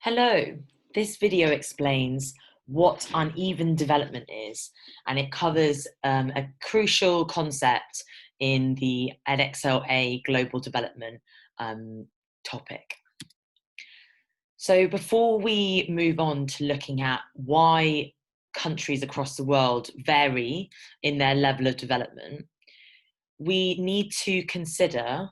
Hello, this video explains what uneven development is, and it covers a crucial concept in the Edexcel A global development topic. So before we move on to looking at why countries across the world vary in their level of development, we need to consider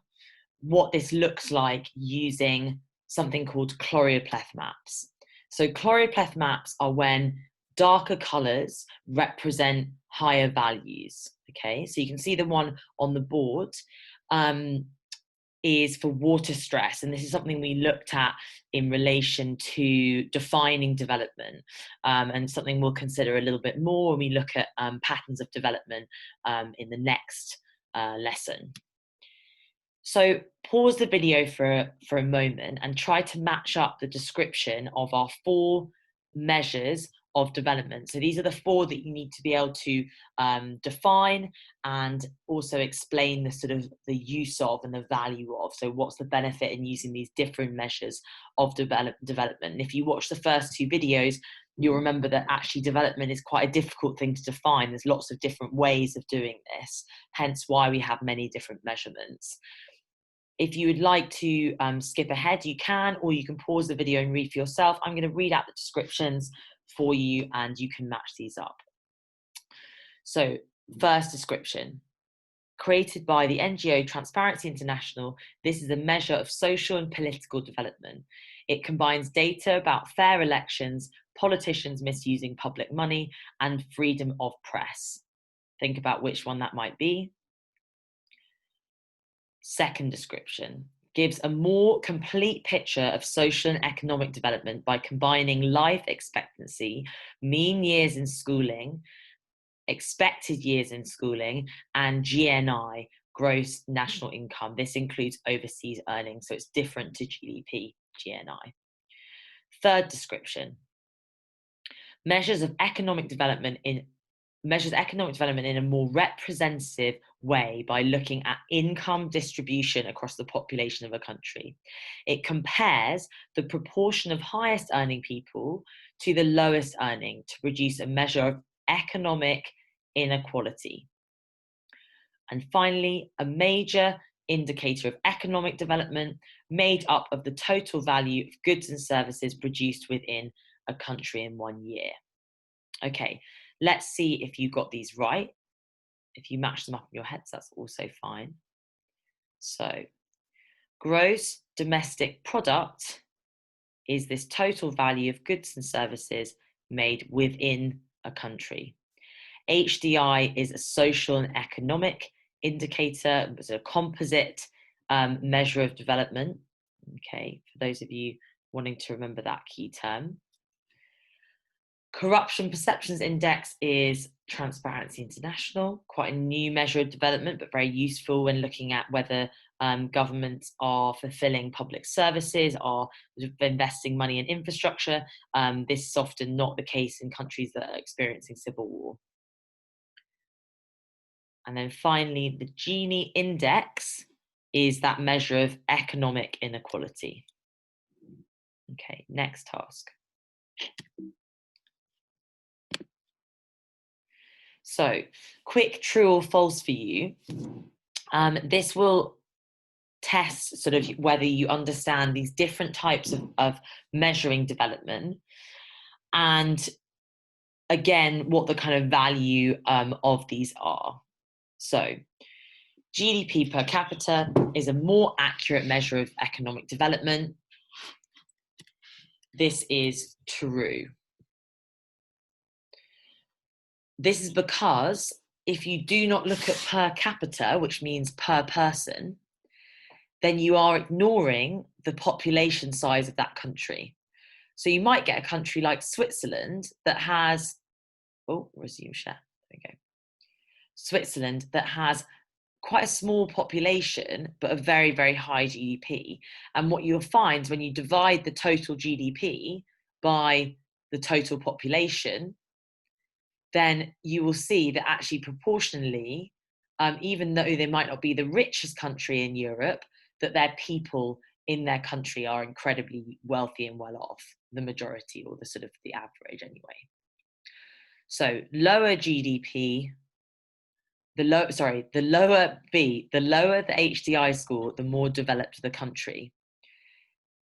what this looks like using something called chloropleth maps. So chloropleth maps are when darker colours represent higher values. Okay, so you can see the one on the board is for water stress, and this is something we looked at in relation to defining development, and something we'll consider a little bit more when we look at patterns of development in the next lesson. So pause the video for a moment and try to match up the description of our 4 measures of development. So these are the 4 that you need to be able to define and also explain the sort of the use of and the value of. So what's the benefit in using these different measures of development? And if you watch the first 2 videos, you'll remember that actually development is quite a difficult thing to define. There's lots of different ways of doing this, hence why we have many different measurements. If you would like to skip ahead, you can, or you can pause the video and read for yourself. I'm going to read out the descriptions for you and you can match these up. So, first description. Created by the NGO Transparency International, this is a measure of social and political development. It combines data about fair elections, politicians misusing public money, and freedom of press. Think about which one that might be. Second description gives a more complete picture of social and economic development by combining life expectancy, mean years in schooling, expected years in schooling, and GNI, gross national income. This includes overseas earnings, so it's different to GDP, GNI. Third description measures economic development in a more representative way by looking at income distribution across the population of a country. It compares the proportion of highest earning people to the lowest earning to produce a measure of economic inequality. And finally, a major indicator of economic development made up of the total value of goods and services produced within a country in 1 year. Okay, let's see if you got these right. If you match them up in your heads, that's also fine. So, gross domestic product is this total value of goods and services made within a country. HDI is a social and economic indicator, it's a composite measure of development. Okay, for those of you wanting to remember that key term. Corruption Perceptions Index is Transparency International, quite a new measure of development, but very useful when looking at whether governments are fulfilling public services, are investing money in infrastructure. This is often not the case in countries that are experiencing civil war. And then finally, the Gini index is that measure of economic inequality. Okay, next task. So, quick true or false for you. This will test sort of whether you understand these different types of measuring development, and again, what the kind of value of these are. So, GDP per capita is a more accurate measure of economic development. This is true. This is because if you do not look at per capita, which means per person, then you are ignoring the population size of that country. So you might get a country like Switzerland that has, resume share, there we go. Switzerland that has quite a small population, but a very, very high GDP. And what you'll find when you divide the total GDP by the total population, then you will see that actually proportionally, even though they might not be the richest country in Europe, that their people in their country are incredibly wealthy and well off, the majority, or the sort of the average anyway. So lower GDP, the lower the HDI score, the more developed the country.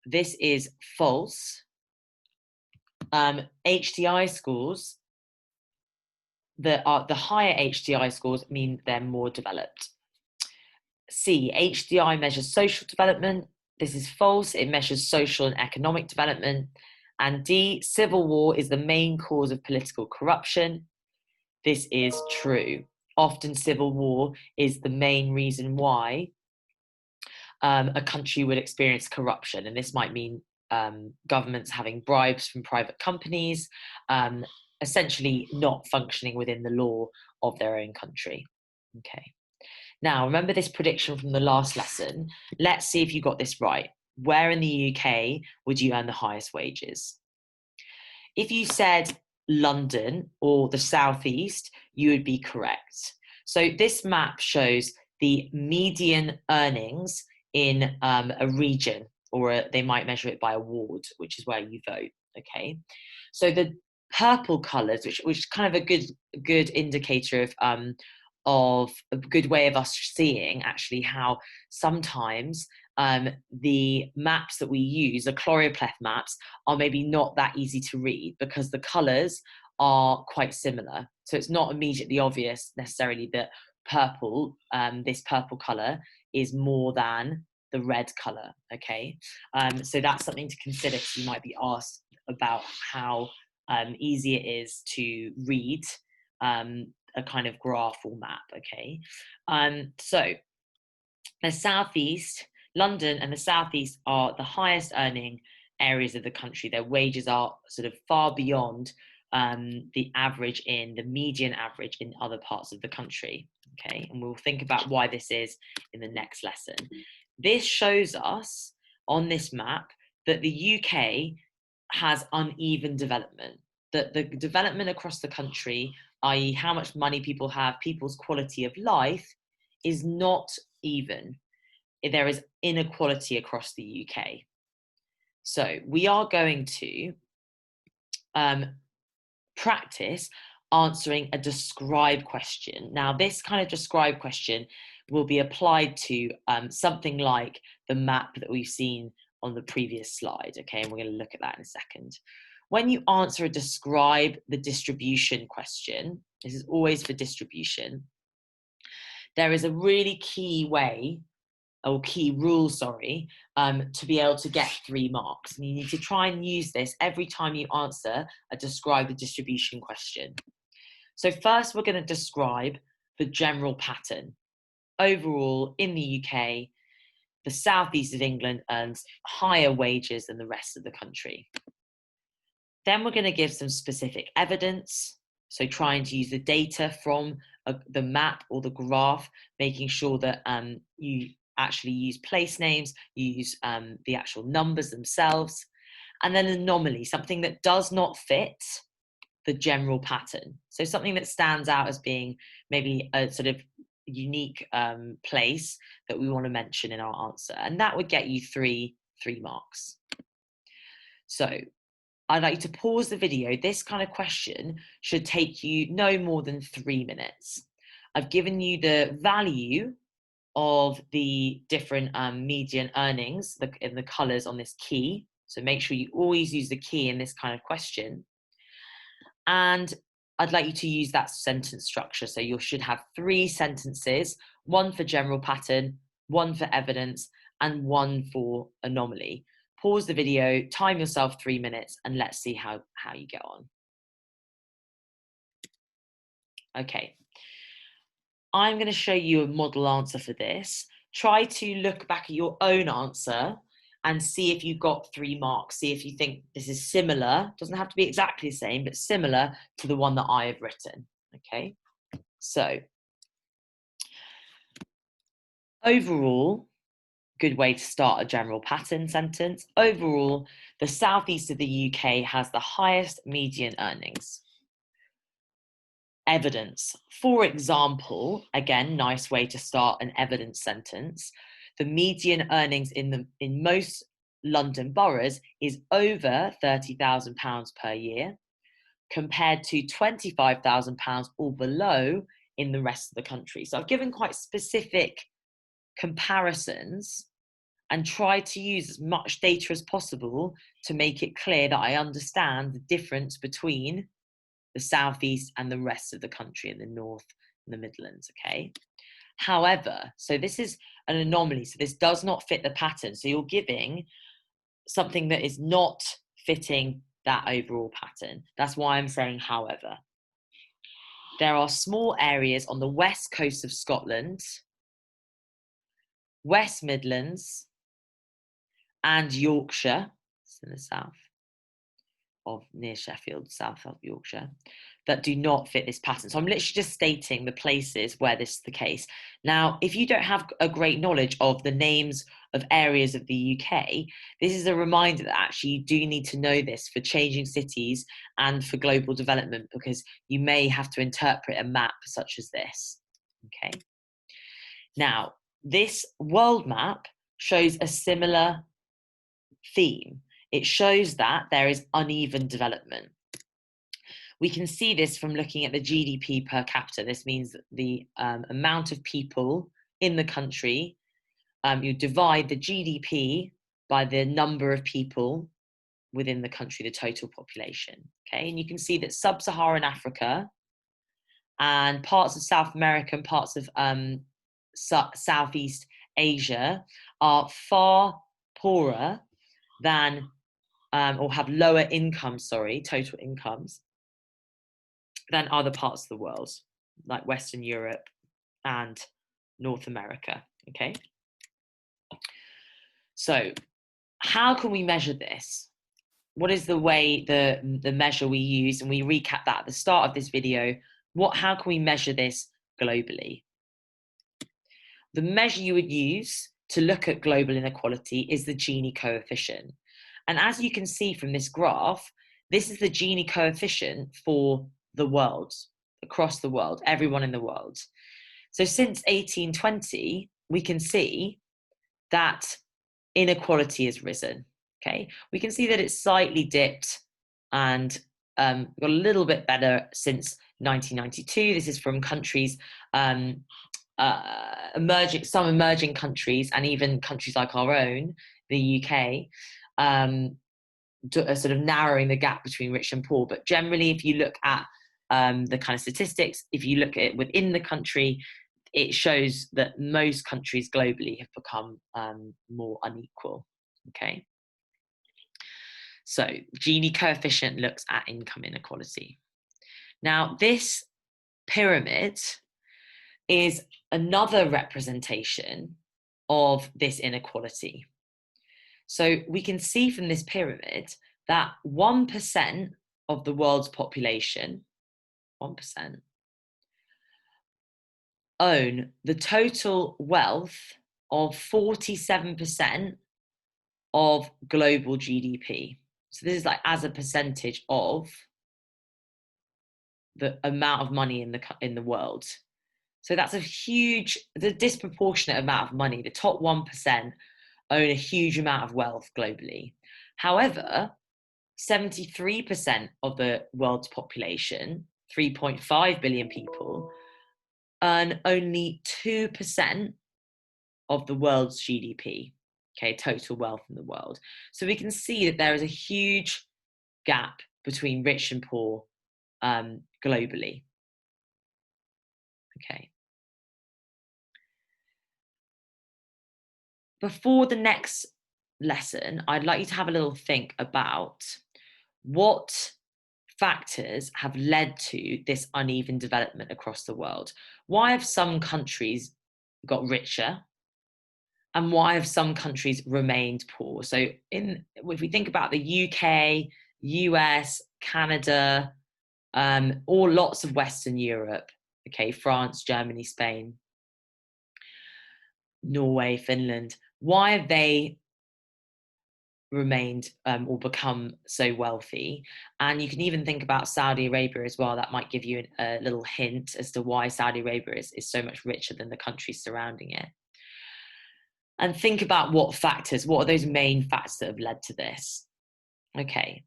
This is false. HDI scores, the higher HDI scores mean they're more developed. C, HDI measures social development. This is false. It measures social and economic development. And D, civil war is the main cause of political corruption. This is true. Often civil war is the main reason why a country would experience corruption. And this might mean governments having bribes from private companies, essentially not functioning within the law of their own country. Okay. Now, remember this prediction from the last lesson. Let's see if you got this right. Where in the UK would you earn the highest wages? If you said London or the Southeast, you would be correct. So this map shows the median earnings in a region, or they might measure it by a ward, which is where you vote, okay? So the purple colours, which is kind of a good indicator of a good way of us seeing actually how sometimes the maps that we use, the chloropleth maps, are maybe not that easy to read because the colours are quite similar. So it's not immediately obvious necessarily that purple, this purple colour, is more than the red colour, okay? So that's something to consider because you might be asked about how easy it is to read a kind of graph or map, okay? So the Southeast, London and the Southeast are the highest earning areas of the country. Their wages are sort of far beyond the average the median average in other parts of the country, okay? And we'll think about why this is in the next lesson. This shows us on this map that the UK has uneven development, that the development across the country, i.e. how much money people have, people's quality of life, is not even. There is inequality across the UK. So we are going to practice answering a describe question. Now, this kind of describe question will be applied to something like the map that we've seen on the previous slide, okay? And we're going to look at that in a second. When you answer a describe the distribution question, this is always for distribution, there is a really key way, or key rule, sorry, to be able to get 3 marks. And you need to try and use this every time you answer a describe the distribution question. So first, we're going to describe the general pattern. Overall, in the UK, the southeast of England earns higher wages than the rest of the country. Then we're going to give some specific evidence. So trying to use the data from the map or the graph, making sure that you actually use place names, you use the actual numbers themselves. And then an anomaly, something that does not fit the general pattern. So something that stands out as being maybe a sort of unique place that we want to mention in our answer. And that would get you three marks. So I'd like you to pause the video. This kind of question should take you no more than 3 minutes. I've given you the value of the different median earnings in the colours on this key. So make sure you always use the key in this kind of question. And I'd like you to use that sentence structure. So you should have 3 sentences, 1 for general pattern, 1 for evidence, and 1 for anomaly. Pause the video, time yourself 3 minutes, and let's see how you get on. Okay. I'm going to show you a model answer for this. Try to look back at your own answer and see if you got 3 marks. See if you think this is similar. Doesn't have to be exactly the same, but similar to the one that I have written. Okay. So overall, good way to start a general pattern sentence. Overall, the southeast of the UK has the highest median earnings. Evidence. For example, again, nice way to start an evidence sentence. the median earnings in most London boroughs is over £30,000 per year, compared to £25,000 or below in the rest of the country. So I've given quite specific comparisons and tried to use as much data as possible to make it clear that I understand the difference between the southeast and the rest of the country, in the north and the Midlands, okay? However, so this is an anomaly, so this does not fit the pattern. So you're giving something that is not fitting that overall pattern. That's why I'm saying however. There are small areas on the west coast of Scotland, West Midlands, and Yorkshire, it's in the south of near Sheffield, south of Yorkshire, that do not fit this pattern. So I'm literally just stating the places where this is the case. Now, if you don't have a great knowledge of the names of areas of the UK, this is a reminder that actually you do need to know this for changing cities and for global development, because you may have to interpret a map such as this, okay? Now, this world map shows a similar theme. It shows that there is uneven development. We can see this from looking at the GDP per capita. This means that the amount of people in the country, you divide the GDP by the number of people within the country, the total population, okay? And you can see that sub-Saharan Africa and parts of South America and parts of Southeast Asia are far poorer than or have lower incomes, total incomes, than other parts of the world, like Western Europe and North America, okay? So how can we measure this? What is the way, the measure we use? And we recap that at the start of this video. How can we measure this globally? The measure you would use to look at global inequality is the Gini coefficient. And as you can see from this graph, this is the Gini coefficient for the world, across the world, everyone in the world. So since 1820, we can see that inequality has risen, okay? We can see that it's slightly dipped and got a little bit better since 1992. This is from countries, some emerging countries, and even countries like our own, the UK, sort of narrowing the gap between rich and poor. But generally, if you look at the kind of statistics, if you look at it within the country, it shows that most countries globally have become more unequal, okay? So Gini coefficient looks at income inequality. Now, this pyramid is another representation of this inequality. So we can see from this pyramid that 1% of the world's population, 1%, own the total wealth of 47% of global GDP. So this is like as a percentage of the amount of money in the world. So that's the disproportionate amount of money. The top 1% own a huge amount of wealth globally. However, 73% of the world's population, 3.5 billion people, earn only 2% of the world's GDP, okay, total wealth in the world. So we can see that there is a huge gap between rich and poor globally, okay. Before the next lesson, I'd like you to have a little think about what factors have led to this uneven development across the world. Why have some countries got richer and why have some countries remained poor? So if we think about the UK, US, Canada, or lots of Western Europe, okay, France, Germany, Spain, Norway, Finland, why have they remained or become so wealthy? And you can even think about Saudi Arabia as well. That might give you a little hint as to why Saudi Arabia is so much richer than the countries surrounding it. And think about what are those main factors that have led to this? Okay,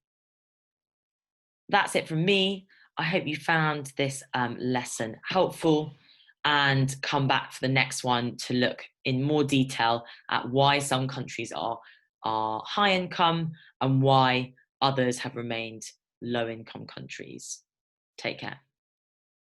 that's it from me. I hope you found this lesson helpful, and come back for the next one to look in more detail at why some countries are high income and why others have remained low income countries. Take care.